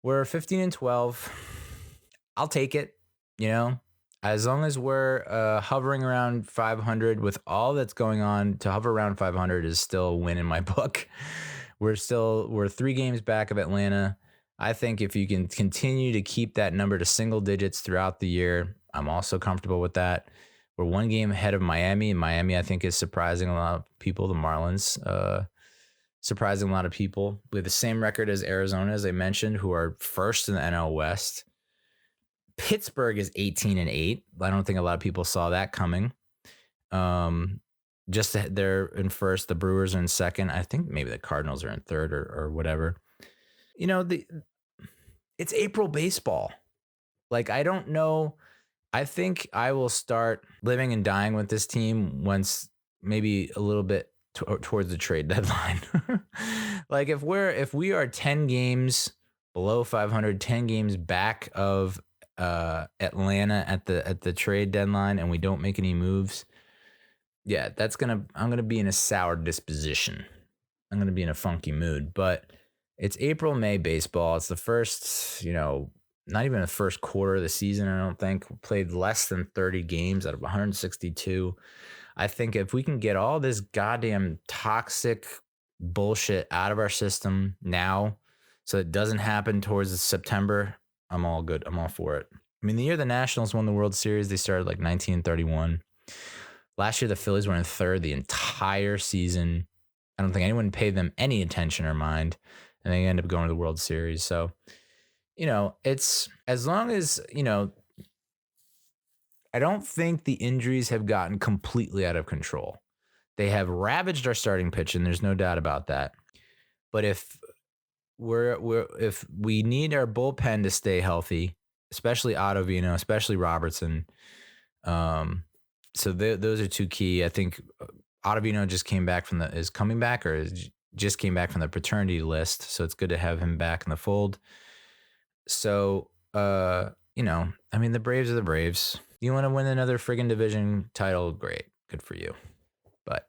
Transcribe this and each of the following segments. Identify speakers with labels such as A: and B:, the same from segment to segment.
A: We're 15-12. I'll take it, as long as we're hovering around 500 with all that's going on. To hover around 500 is still a win in my book. We're 3 games back of Atlanta. I think if you can continue to keep that number to single digits throughout the year, I'm also comfortable with that. We're 1 game ahead of Miami, and Miami, I think, is surprising a lot of people. The Marlins, surprising a lot of people. We have the same record as Arizona, as I mentioned, who are first in the NL West. Pittsburgh is 18-8. I don't think a lot of people saw that coming. They're in first. The Brewers are in second. I think maybe the Cardinals are in third or whatever. It's April baseball. Like, I don't know. I think I will start living and dying with this team once maybe a little bit towards the trade deadline. Like, if we are 10 games below 500, 10 games back of Atlanta at the trade deadline, and we don't make any moves, yeah, I'm gonna be in a sour disposition. I'm gonna be in a funky mood. But it's April, May baseball. It's the first, not even the first quarter of the season. I don't think we played less than 30 games out of 162. I think if we can get all this goddamn toxic bullshit out of our system now, so it doesn't happen towards September, I'm all good. I'm all for it. I mean, the year the Nationals won the World Series, they started like 1931. Last year, the Phillies were in third the entire season. I don't think anyone paid them any attention or mind, and they ended up going to the World Series. So, it's as long as, I don't think the injuries have gotten completely out of control. They have ravaged our starting pitch, and there's no doubt about that. But if we need our bullpen to stay healthy, especially Ottavino, especially Robertson, so those are 2 key. I think Ottavino just came back from just came back from the paternity list, so it's good to have him back in the fold. So, the Braves are the Braves. You want to win another friggin' division title? Great. Good for you. But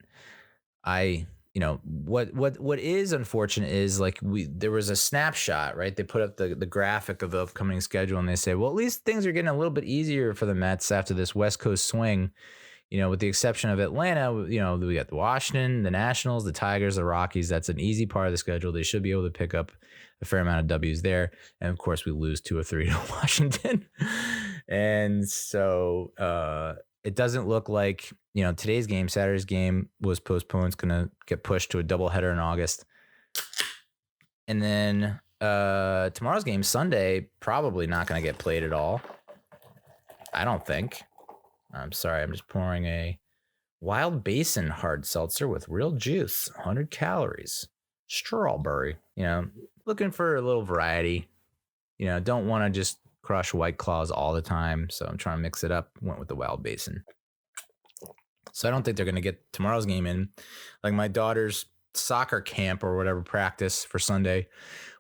A: what is unfortunate is there was a snapshot, right? They put up the graphic of the upcoming schedule, and they say, well, at least things are getting a little bit easier for the Mets after this West Coast swing. With the exception of Atlanta, we got the Washington, the Nationals, the Tigers, the Rockies. That's an easy part of the schedule. They should be able to pick up a fair amount of W's there. And of course, we lose 2 or 3 to Washington. And so it doesn't look like, Saturday's game was postponed. It's going to get pushed to a doubleheader in August. And then tomorrow's game, Sunday, probably not going to get played at all. I don't think. I'm sorry, I'm just pouring a Wild Basin hard seltzer with real juice, 100 calories, strawberry. Looking for a little variety. Don't want to just crush White Claws all the time, so I'm trying to mix it up. Went with the Wild Basin. So I don't think they're going to get tomorrow's game in. Like, my daughter's soccer camp or whatever practice for Sunday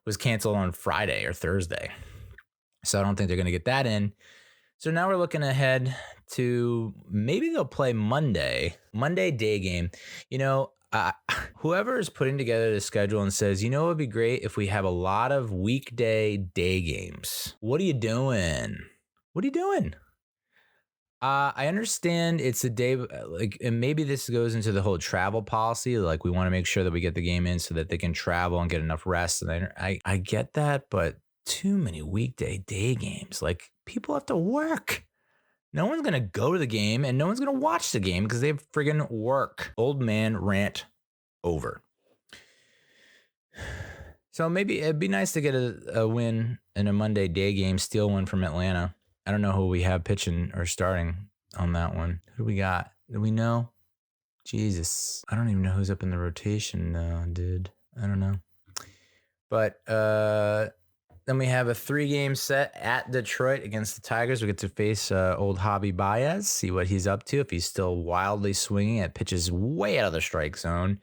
A: was canceled on Friday or Thursday. So I don't think they're going to get that in. So now we're looking ahead to maybe they'll play Monday day game. Whoever is putting together the schedule and says, it would be great if we have a lot of weekday day games. What are you doing? I understand it's a day, and maybe this goes into the whole travel policy. Like, we want to make sure that we get the game in so that they can travel and get enough rest. And I get that, but too many weekday day games. Like, people have to work. No one's going to go to the game, and no one's going to watch the game because they have friggin' work. Old man rant over. So maybe it'd be nice to get a win in a Monday day game, steal one from Atlanta. I don't know who we have pitching or starting on that one. Who do we got? Do we know? Jesus. I don't even know who's up in the rotation now, dude. I don't know. But then we have a 3-game set at Detroit against the Tigers. We get to face old Javi Baez, see what he's up to, if he's still wildly swinging at pitches way out of the strike zone,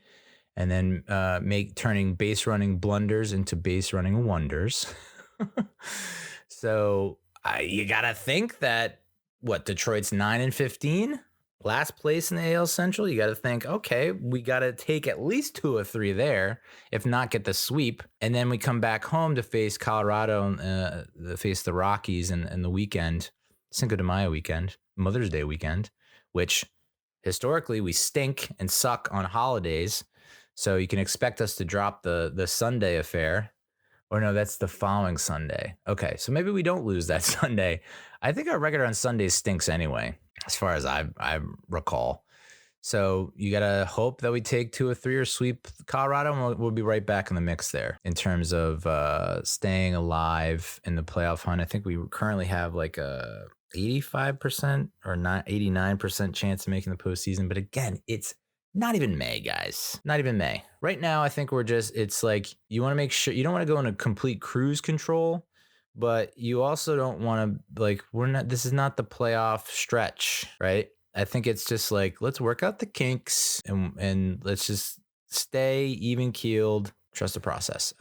A: and then turning base running blunders into base running wonders. So you got to think that, Detroit's 9-15? last place in the AL Central, you got to think, okay, we got to take at least 2 or 3 there, if not get the sweep. And then we come back home to face Colorado and face the Rockies and the weekend, Cinco de Mayo weekend, Mother's Day weekend, which historically we stink and suck on holidays. So you can expect us to drop the Sunday affair. Or no, that's the following Sunday. Okay, so maybe we don't lose that Sunday. I think our record on Sundays stinks anyway, as far as I recall. So you gotta hope that we take 2 or 3 or sweep Colorado, and we'll be right back in the mix there in terms of staying alive in the playoff hunt. I think we currently have like a 85% or 89% chance of making the postseason. But again, it's not even May, guys. Not even May. Right now, I think it's like you want to make sure you don't want to go into complete cruise control, but you also don't want to, like, this is not the playoff stretch, right? I think it's just like, let's work out the kinks and let's just stay even keeled, trust the process.